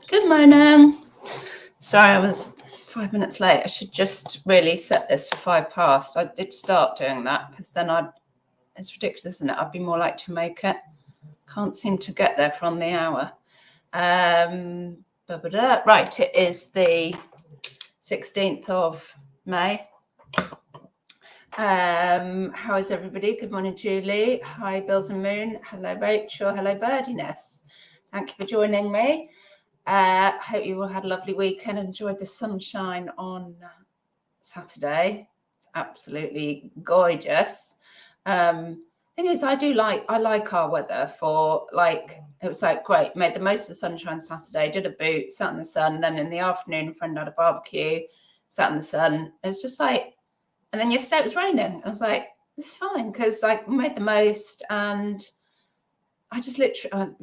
Good morning. Sorry, I was 5 minutes late. I should just really set this for 5 past. I did start doing that because then it's ridiculous, isn't it? I'd be more likely to make it. Can't seem to get there from the hour. Right, it is the 16th of May. How is everybody? Good morning, Julie. Hi, Bills and Moon. Hello, Rachel. Hello, Birdiness. Thank you for joining me. I hope you all had a lovely weekend and enjoyed the sunshine on Saturday. It's absolutely gorgeous. Thing is, I like our weather for it was great. Made the most of the sunshine Saturday, did a boot, sat in the sun, then in the afternoon, a friend had a barbecue, sat in the sun. It was just and then yesterday it was raining. I was like, this is fine because I made the most, and I just literally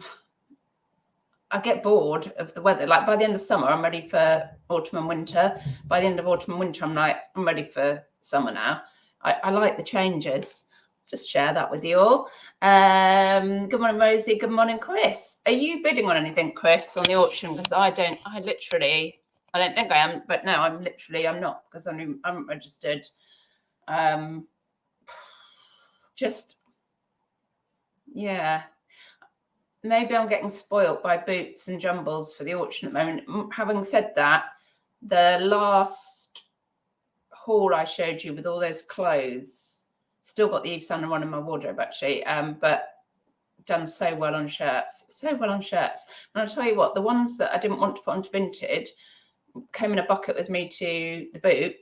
I get bored of the weather. Like by the end of summer, I'm ready for autumn and winter. By the end of autumn and winter, I'm ready for summer now. I like the changes. Just share that with you all. Good morning, Rosie. Good morning, Chris. Are you bidding on anything, Chris, on the auction? Because I don't think I am, but no, I'm not, because I'm registered. Yeah. Maybe I'm getting spoilt by boots and jumbles for the auction at the moment. Having said that, the last haul I showed you with all those clothes, still got the Yves Saint Laurent in my wardrobe actually, but done so well on shirts. And I'll tell you what, the ones that I didn't want to put onto Vinted came in a bucket with me to the boot.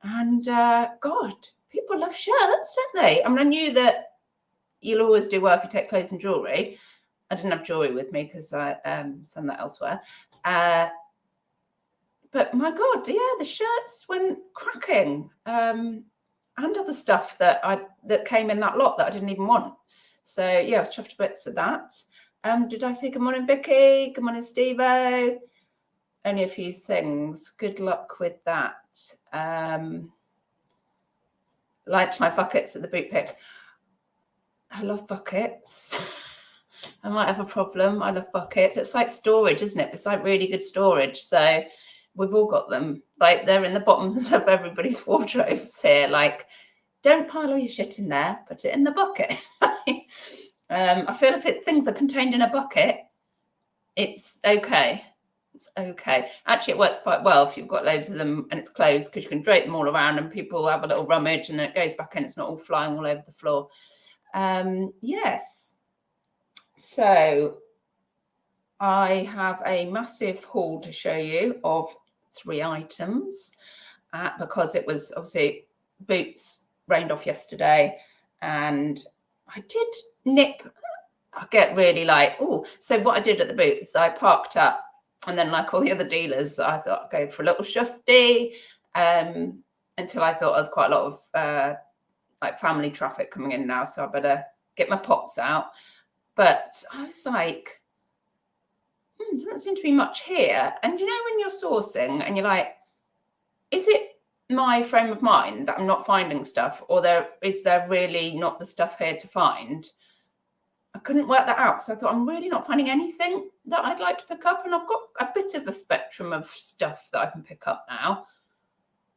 And God, people love shirts, don't they? I mean, I knew that you'll always do well if you take clothes and jewellery. I didn't have jewellery with me because I sent that elsewhere. But my God, yeah, the shirts went cracking, and other stuff that came in that lot that I didn't even want. So yeah, I was chuffed to bits with that. Did I say good morning, Vicky? Good morning, Steve-O. Only a few things. Good luck with that. Liked my buckets at the boot pick. I love buckets. I might have a problem. I love buckets. It's like storage, isn't it? It's like really good storage. So we've all got them. Like they're in the bottoms of everybody's wardrobes here. Like, don't pile all your shit in there. Put it in the bucket. I feel if things are contained in a bucket, it's okay. It's okay. Actually, it works quite well if you've got loads of them and it's closed, because you can drape them all around and people have a little rummage and then it goes back in. It's not all flying all over the floor. Yes. So I have a massive haul to show you of 3 items because it was obviously boots rained off yesterday, and I did nip. I get really so what I did at the boots, I parked up, and then like all the other dealers, I thought I'd go for a little shufty until I thought there was quite a lot of family traffic coming in now, so I better get my pots out. But I was like, doesn't seem to be much here. And when you're sourcing and you're like, is it my frame of mind that I'm not finding stuff, or is there really not the stuff here to find? I couldn't work that out, so I thought, I'm really not finding anything that I'd like to pick up, and I've got a bit of a spectrum of stuff that I can pick up now.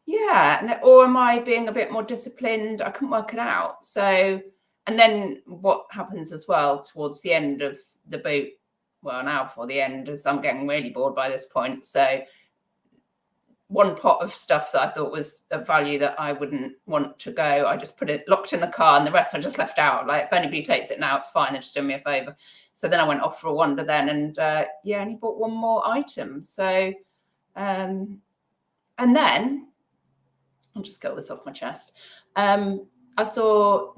Yeah, or am I being a bit more disciplined? I couldn't work it out. So, and then what happens as well towards the end of the boot, well, now before the end, is I'm getting really bored by this point. So one pot of stuff that I thought was of value that I wouldn't want to go, I just put it locked in the car, and the rest I just left out. Like, if anybody takes it now, it's fine. They're just doing me a favour. So then I went off for a wander then, and only bought one more item. So, and then I'll just get all this off my chest. I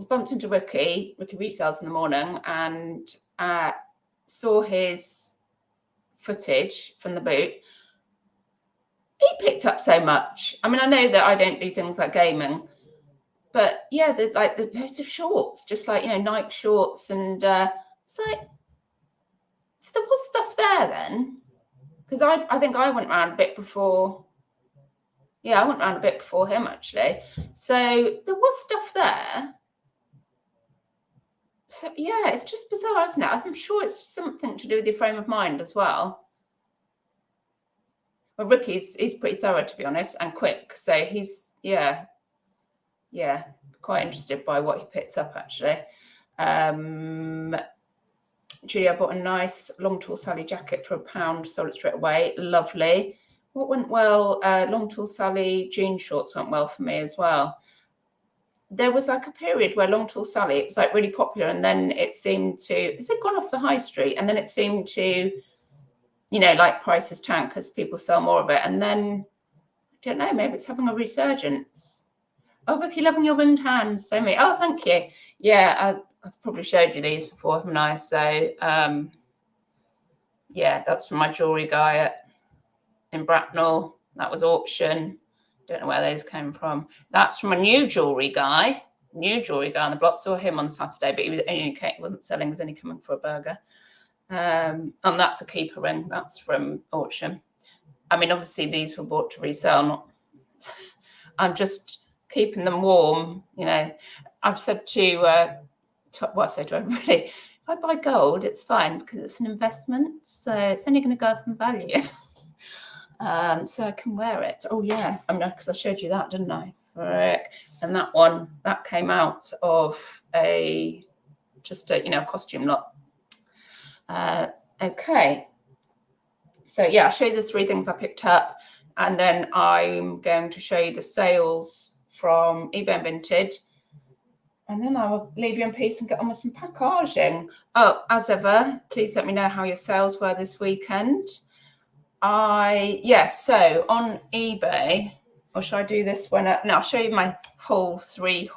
bumped into Ricky Resales in the morning, and saw his footage from the boot. He picked up so much. I mean, I know that I don't do things like gaming, but yeah, the loads of shorts, just Nike shorts, and it's like, so there was stuff there then, because I think I went around a bit before. Yeah, I went around a bit before him actually. So there was stuff there. So yeah, it's just bizarre, isn't it? I'm sure it's something to do with your frame of mind as well. Well, Ricky's pretty thorough, to be honest, and quick. So he's, yeah, quite interested by what he picks up, actually. Julia bought a nice Long Tall Sally jacket for £1, sold it straight away. Lovely. What went well? Long Tall Sally jean shorts went well for me as well. There was like a period where Long Tall Sally, it was like really popular, and then it seemed to, it's gone off the high street, and then it seemed to, you know, like prices tank because people sell more of it. And then, I don't know, maybe it's having a resurgence. Oh, Vicky, loving your ringed hands. So me. Oh, thank you. Yeah, I've probably showed you these before, haven't I? So, yeah, that's from my jewellery guy in Bracknell. That was auction. Don't know where those came from. That's from a new jewellery guy on the block. Saw him on Saturday, but he wasn't selling. He was only coming for a burger. And that's a keeper ring. That's from auction. I mean, obviously these were bought to resell. Not. I'm just keeping them warm. You know, I've said to I say to everybody, if I buy gold, it's fine because it's an investment, so it's only going to go up in value. So I can wear it. Oh yeah, I mean, because I showed you that, didn't I? Frick. And that one, that came out of just a costume lot. Okay. So yeah, I'll show you the 3 things I picked up, and then I'm going to show you the sales from eBay and Vinted, and then I will leave you in peace and get on with some packaging. Oh, as ever, please let me know how your sales were this weekend. So on eBay, or should I do this when? No, I'll show you my whole three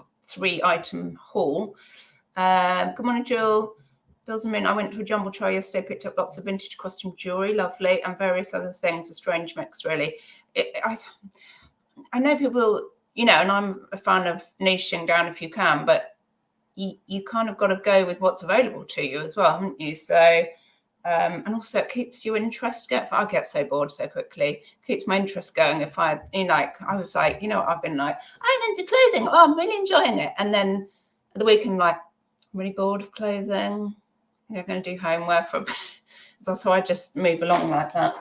item haul. Good morning, Jill. Bills and Mint. I went to a jumble try yesterday, picked up lots of vintage costume jewellery, lovely, and various other things. A strange mix, really. I know people, and I'm a fan of niching down if you can, but you kind of got to go with what's available to you as well, haven't you? So, and also it keeps your interest going. I get so bored so quickly. It keeps my interest going. If I was like, I've been like, I'm into clothing. Oh, I'm really enjoying it. And then at the weekend, like, I'm really bored of clothing. I'm going to do homework for a bit. So I just move along like that.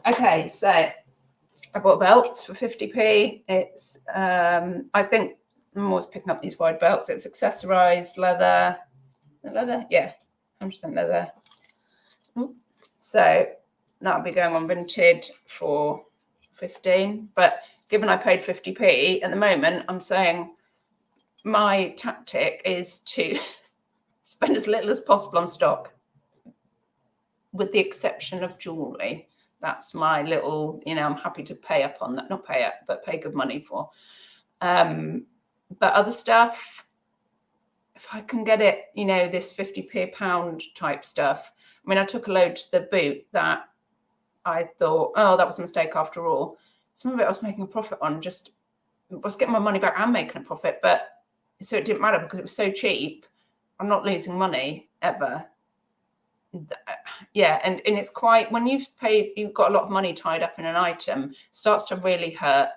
Okay, so I bought a belt for 50p. It's, I think I'm always picking up these wide belts. It's accessorized leather. Yeah, 100% leather. So that'll be going on Vinted for 15. But given I paid 50p at the moment, I'm saying my tactic is to spend as little as possible on stock, with the exception of jewellery. That's my little, I'm happy to pay up on that. Not pay up, but pay good money for. But other stuff, if I can get it, this 50p a pound type stuff. I mean, I took a load to the boot that I thought, oh, that was a mistake after all. Some of it I was making a profit on, just was getting my money back and making a profit. But so it didn't matter because it was so cheap. I'm not losing money ever. Yeah, and it's quite, when you've got a lot of money tied up in an item, it starts to really hurt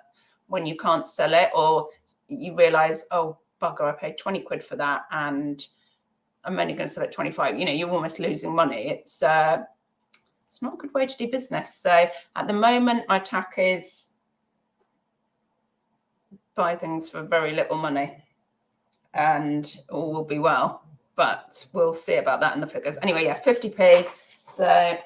when you can't sell it, or you realise, oh, bugger, I paid 20 quid for that and I'm only going to sell it 25. You're almost losing money. It's not a good way to do business. So at the moment, my tack is buy things for very little money and all will be well. But we'll see about that in the figures. Anyway, yeah, 50p. So,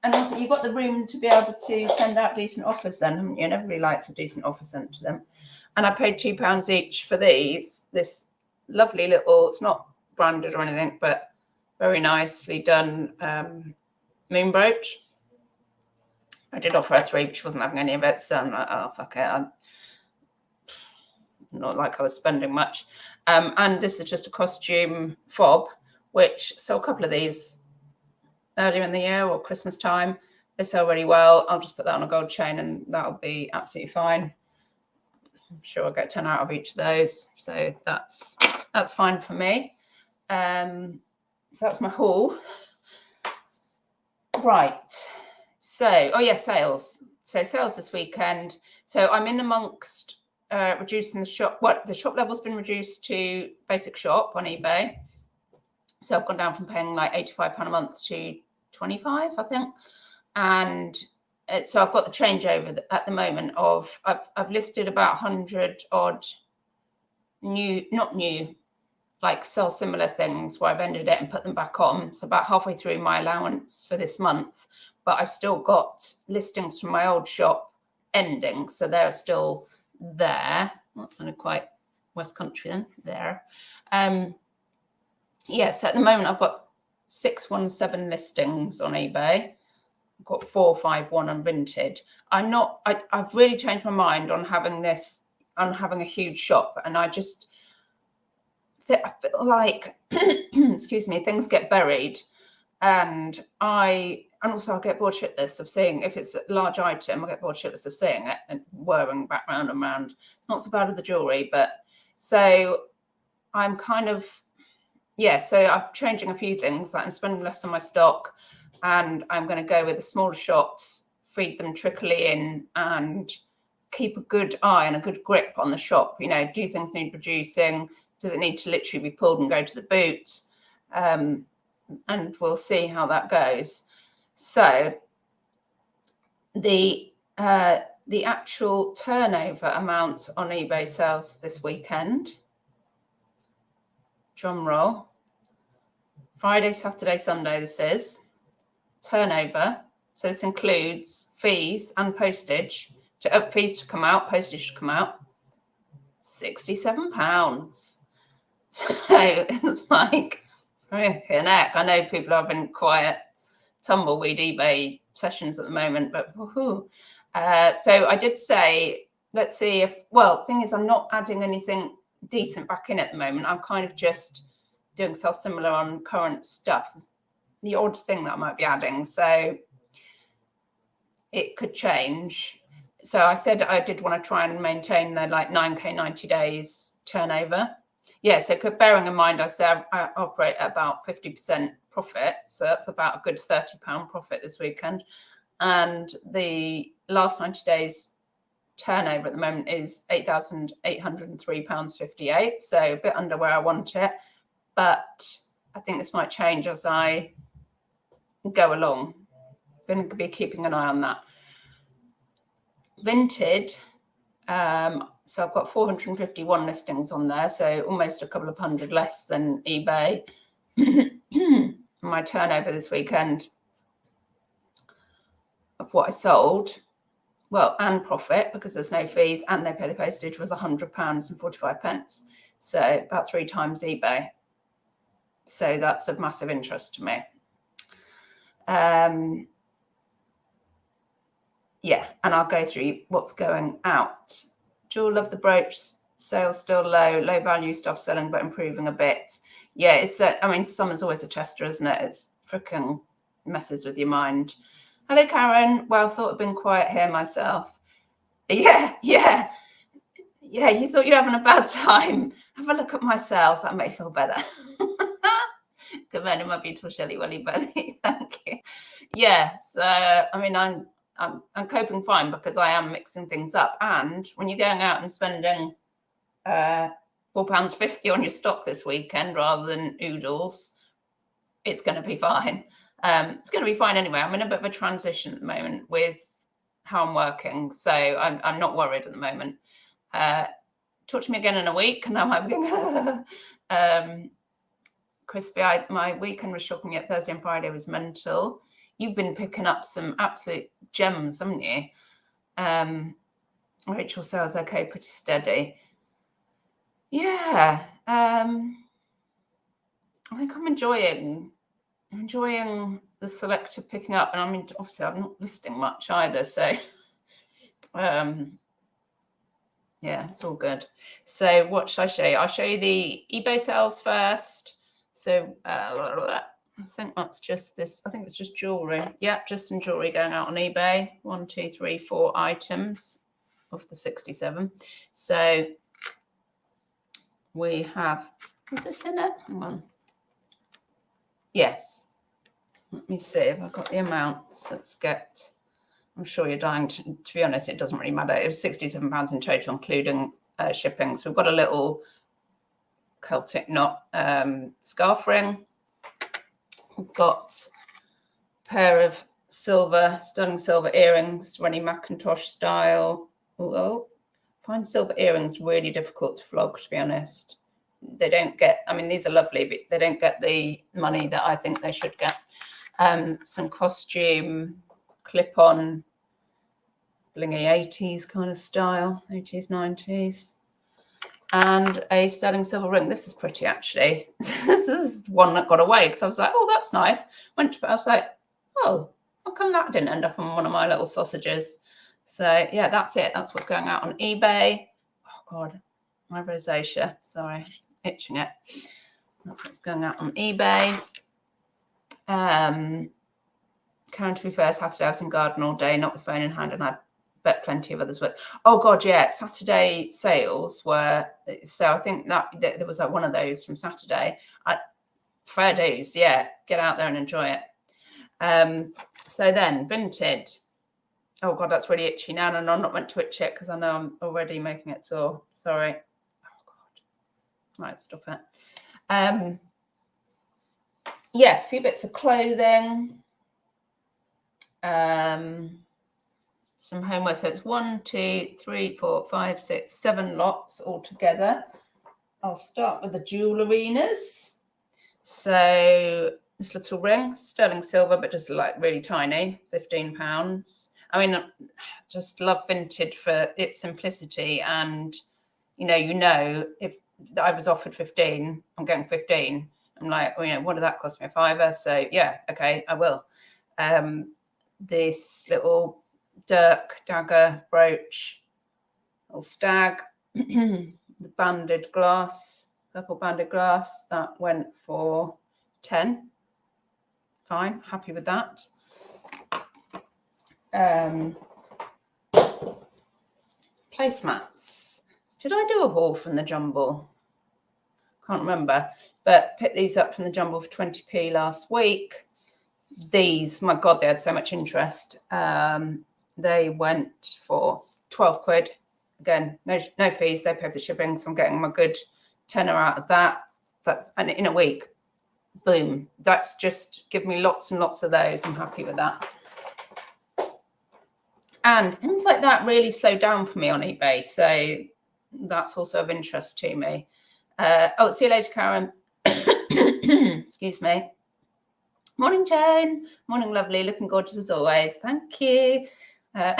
and also you've got the room to be able to send out decent offers then, haven't you? And everybody likes a decent offer sent to them. And I paid £2 each for these. This lovely little, it's not branded or anything, but very nicely done moon brooch. I did offer her 3, but she wasn't having any of it. So I'm like, oh, fuck it. Not like I was spending much. And this is just a costume fob, which sold a couple of these earlier in the year or Christmas time. They sell really well. I'll just put that on a gold chain and that'll be absolutely fine. I'm sure I'll get 10 out of each of those. So that's fine for me. So that's my haul. Right. So, sales. So sales this weekend. So I'm in amongst reducing the shop. The shop level's been reduced to basic shop on eBay. So I've gone down from paying like £85 a month to 25, I think. And So I've got the changeover at the moment of I've listed about 100 odd new, not new, like sell similar things where I've ended it and put them back on. So about halfway through my allowance for this month, but I've still got listings from my old shop ending. So they're still there. That sounded quite West Country then, there. Yeah, so at the moment I've got 617 listings on eBay. I've got 451 on Vinted. I've really changed my mind on having a huge shop, and I just I feel like excuse me, things get buried, and also I get bored shitless of seeing, if it's a large item, I get bored shitless of seeing it and whirring back round and round. It's not so bad with the jewelry, but so I'm kind of, yeah, so I'm changing a few things. Like I'm spending less on my stock, and I'm going to go with the smaller shops, feed them trickly in, and keep a good eye and a good grip on the shop. You know, do things need producing? Does it need to literally be pulled and go to the boot? And we'll see how that goes. So the actual turnover amount on eBay sales this weekend, drum roll, Friday, Saturday, Sunday, this is turnover. So this includes fees and postage. Fees to come out, postage to come out, £67. So it's like, freaking heck. I know people are having quiet tumbleweed eBay sessions at the moment, but woohoo. So I did say, let's see if, well, thing is, I'm not adding anything decent back in at the moment. I'm kind of just doing sell similar on current stuff. The odd thing that I might be adding. So it could change. So I said I did want to try and maintain the like 9K 90 days turnover. Yeah, so bearing in mind, I say I operate at about 50% profit. So that's about a good £30 profit this weekend. And the last 90 days turnover at the moment is £8,803.58. So a bit under where I want it. But I think this might change as I go along. I'm going to be keeping an eye on that. Vinted, so I've got 451 listings on there, so almost a couple of hundred less than eBay. My turnover this weekend of what I sold, well, and profit, because there's no fees and they pay the postage, was £100 and 45 pence. So about 3 times eBay. So that's of massive interest to me. Yeah, and I'll go through what's going out. Jewel love the brooch, sales still low value stuff selling, but improving a bit. Yeah, it's I mean, summer's always a tester, isn't it? It's freaking messes with your mind. Hello, Karen. Well, thought I'd been quiet here myself. Yeah. You thought you're having a bad time. Have a look at my sales. That may feel better. Good morning, my beautiful Shelley Welly Bunny. Thank you. Yeah, so I mean, I'm coping fine because I am mixing things up. And when you're going out and spending £4.50 on your stock this weekend rather than oodles, it's going to be fine. It's going to be fine anyway. I'm in a bit of a transition at the moment with how I'm working, so I'm not worried at the moment. Talk to me again in a week, and I might be going. Crispy, my weekend was shocking. Yet Thursday and Friday was mental. You've been picking up some absolute gems, haven't you? Rachel says, okay, pretty steady. Yeah. I think I'm enjoying the selective picking up. And I mean, obviously I'm not listing much either. So, yeah, it's all good. So what should I show you? I'll show you the eBay sales first. So, I think that's just this. I think it's just jewelry. Yeah, just some jewelry going out on eBay. 1, 2, 3, 4 items of the 67. So we have, is this in it? Hang on. Yes. Let me see if I've got the amounts. Let's get, I'm sure you're dying to be honest, it doesn't really matter. It was £67 in total, including shipping. So we've got a little Celtic knot scarf ring. We've got a pair of sterling silver earrings, Rennie McIntosh style. Oh, find silver earrings really difficult to vlog, to be honest. They don't get, I mean, these are lovely, but they don't get the money that I think they should get. Some costume, clip-on, blingy 80s kind of style, 80s, 90s. And a sterling silver ring. This is pretty, actually. This is one that got away because I was like, oh, that's nice. Went to it, I was like, oh, how come that didn't end up on one of my little sausages? So, yeah, that's it. That's what's going out on eBay. Oh, God, my rosacea. Sorry, itching it. That's what's going out on eBay. Karen, to be fair, Saturday I was in garden all day, not with phone in hand, and I bet plenty of others would. Oh God, yeah, Saturday sales were, so I think that there was like one of those from Saturday. Fair dues, yeah, get out there and enjoy it. So then Vinted. Oh God, that's really itchy now, and I'm not meant to itch it because I know I'm already making it sore. Sorry. Oh God. Right, stop it. Yeah, a few bits of clothing. Some homework. So it's 1, 2, 3, 4, 5, 6, 7 lots altogether. I'll start with the jewelerinas. So this little ring, sterling silver, but just like really tiny, £15. I mean, just love Vinted for its simplicity, and you know, if I was offered 15, I'm getting 15. I'm like, well, what did that cost me? £5? So yeah, okay, I will. This little dirk dagger brooch, little stag, the banded glass, purple banded glass, that went for 10. Fine, happy with that. Placemats. Did I do a haul from the jumble? Can't remember, but picked these up from the jumble for 20p last week. These, my God, they had so much interest. They went for 12 quid. Again, no fees. They pay for the shipping, so I'm getting my good tenner out of that. And in a week, boom. That's just give me lots and lots of those. I'm happy with that. And things like that really slowed down for me on eBay, so that's also of interest to me. Oh, see you later, Karen. Excuse me. Morning, Joan. Morning, lovely. Looking gorgeous as always. Thank you. I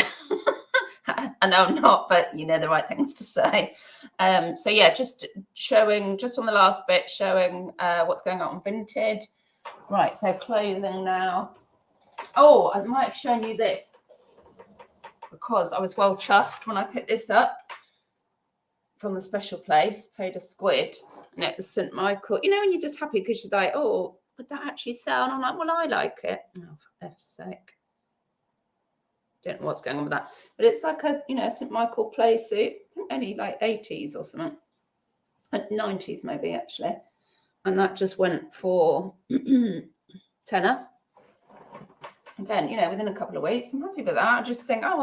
know I'm not, but you know the right things to say. So yeah, just showing, just on the last bit, showing what's going on Vinted. Right, so clothing now. Oh, I might have shown you this because I was well chuffed when I picked this up from the special place, paid a £1, and it was St. Michael. You know, when you're just happy because you're like, oh, would that actually sell? And I'm like, well, I like it. Oh, for F's sake. Don't know what's going on with that. But it's like a, St. Michael play suit. I think only like 80s or something. 90s maybe, actually. And that just went for tenner. Again, within a couple of weeks, I'm happy with that. I just think, I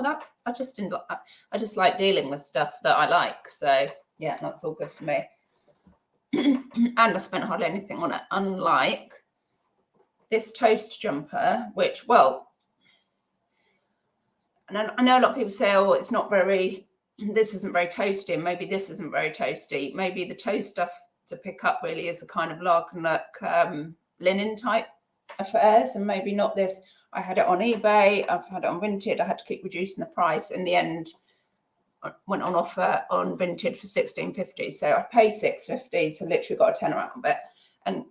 just like dealing with stuff that I like. So yeah, that's all good for me. And I spent hardly anything on it, unlike this toast jumper, which, well, and I know a lot of people say, oh, it's not very, this isn't very toasty, and maybe this isn't very toasty. Maybe the toast stuff to pick up really is the kind of lark and look linen type affairs, and maybe not this. I had it on eBay, I've had it on Vinted, I had to keep reducing the price. In the end, I went on offer on Vinted for £16.50. So I paid £6.50, so literally got a tenner out of it. And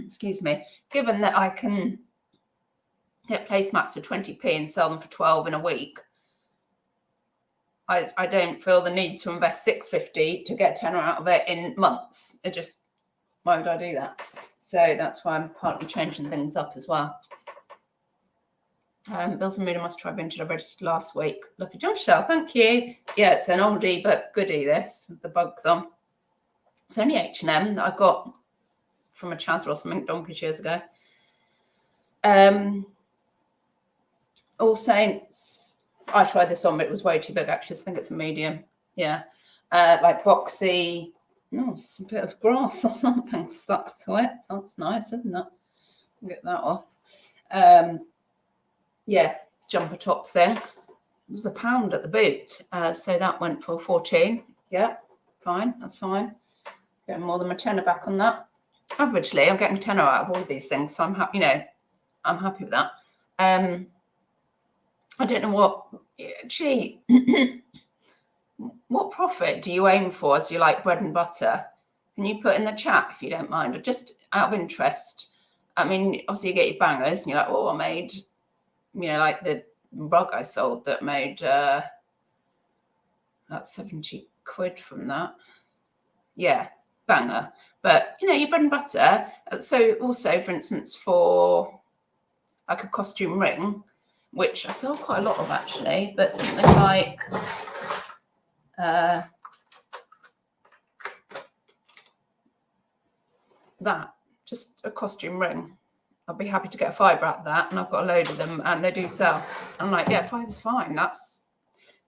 excuse me, given that I can get placemats for 20p and sell them for 12 in a week, I don't feel the need to invest £6.50 to get a tenner out of it in months. Why would I do that? So that's why I'm partly changing things up as well. Bills and Moody must try Vinted. I registered last week. Lucky John Shell, thank you. Yeah, it's an oldie but goodie, this, with the bugs on. It's only H&M that I got from a Chazza or something donkey's years ago. All Saints. I tried this on, but it was way too big, actually. I think it's a medium. Yeah. Like boxy. No, it's a bit of grass or something stuck to it. That's nice, isn't it? Get that off. yeah, jumper top thing. It was £1 at the boot. So that went for 14. Yeah, fine. That's fine. Getting more than my tenner back on that. Averagely, I'm getting a tenner out of all of these things. So I'm happy, I'm happy with that. I don't know what, actually, what profit do you aim for as you like bread and butter? Can you put in the chat if you don't mind, or just out of interest? I mean, obviously you get your bangers and you're like, oh, I made, like the rug I sold that made about 70 quid from that. Yeah, banger. But, your bread and butter. So also, for instance, for like a costume ring, which I sell quite a lot of actually, but something like that, just a costume ring. I'll be happy to get a £5 out of that, and I've got a load of them, and they do sell. I'm like, yeah, £5 is fine.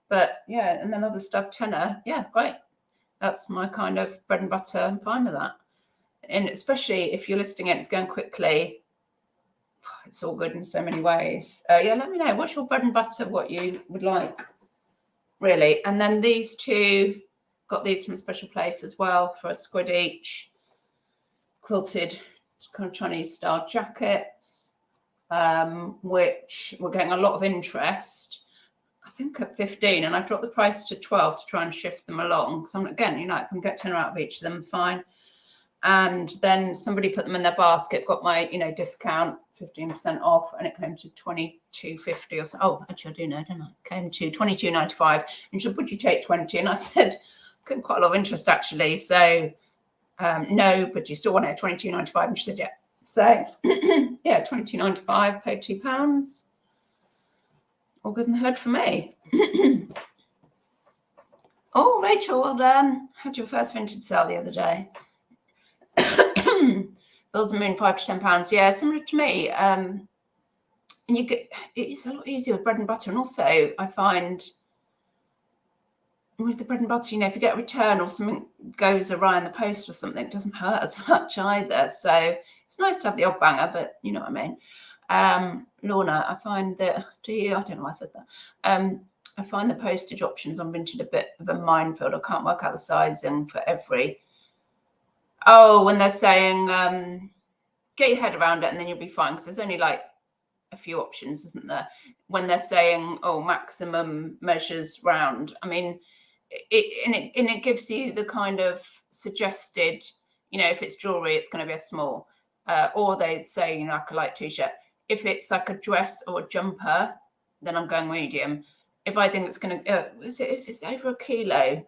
But yeah, and then other stuff, tenner, yeah, great. That's my kind of bread and butter. I'm fine with that. And especially if you're listing it, it's going quickly. It's all good in so many ways. Yeah, let me know. What's your bread and butter? What you would like, really? And then these two, got these from Special Place as well for £1 each. Quilted kind of Chinese style jackets, which were getting a lot of interest. I think at 15, and I dropped the price to 12 to try and shift them along. So again, if I can get 10 out of each of them, fine. And then somebody put them in their basket, got my, discount, 15% off, and it came to $22.50 or so. Oh, actually, I do know, don't I? It came to $22.95. And she said, would you take 20? And I said, getting quite a lot of interest actually. So no, but you still want it at $22.95? And she said, yeah. So yeah, $22.95, paid £2. All good in the hood for me. Oh, Rachel, well done. Had your first Vinted sale the other day. Bills and Moon, £5 to £10. Yeah, similar to me. And it's a lot easier with bread and butter. And also, I find with the bread and butter, if you get a return or something goes awry in the post or something, it doesn't hurt as much either. So it's nice to have the odd banger, but you know what I mean. Lorna, I find that, I don't know why I said that. I find the postage options on Vinted a bit of a minefield. I can't work out the sizing for every. Oh, when they're saying, get your head around it and then you'll be fine, because there's only like a few options, isn't there? When they're saying, oh, maximum measures round. I mean, it gives you the kind of suggested, if it's jewelry, it's going to be a small, or they'd say, like a light t-shirt. If it's like a dress or a jumper, then I'm going medium. If I think it's going to, if it's over 1 kilo,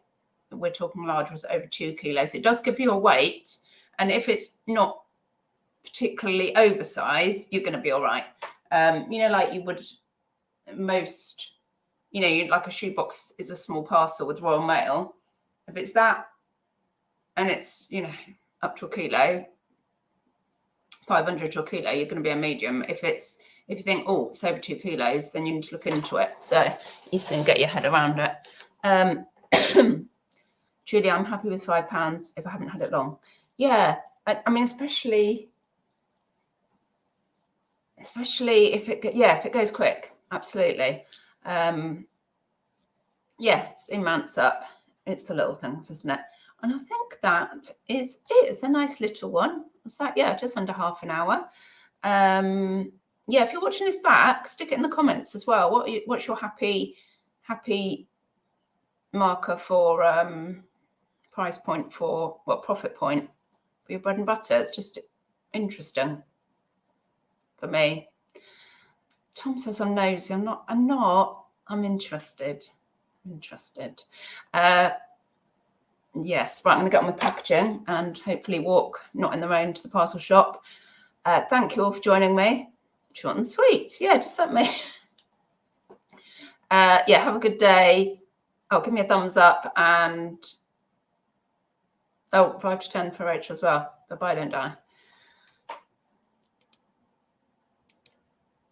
we're talking large, was over 2 kilos. It does give you a weight. And if it's not particularly oversized, you're going to be all right. Like you would most, like a shoebox is a small parcel with Royal Mail. If it's that, and it's, up to 1 kilo, 500 to 1 kilo, you're going to be a medium. If you think, oh, it's over 2 kilos, then you need to look into it. So you can get your head around it. Julie, I'm happy with £5 if I haven't had it long. Yeah, I mean, especially if it goes quick, absolutely. It mounts up. It's the little things, isn't it? And I think that is it. It's a nice little one. It's like, just under half an hour. If you're watching this back, stick it in the comments as well. What's your happy marker for price point for profit point for your bread and butter? It's just interesting for me. Tom says I'm nosy. I'm not. I'm interested. Yes, right. I'm going to get on with packaging and hopefully walk, not in the rain, to the parcel shop. Thank you all for joining me. Short and sweet. Yeah, just let me. Have a good day. Oh, give me a thumbs up, and 5 to 10 for Rachel as well. Bye-bye, don't die.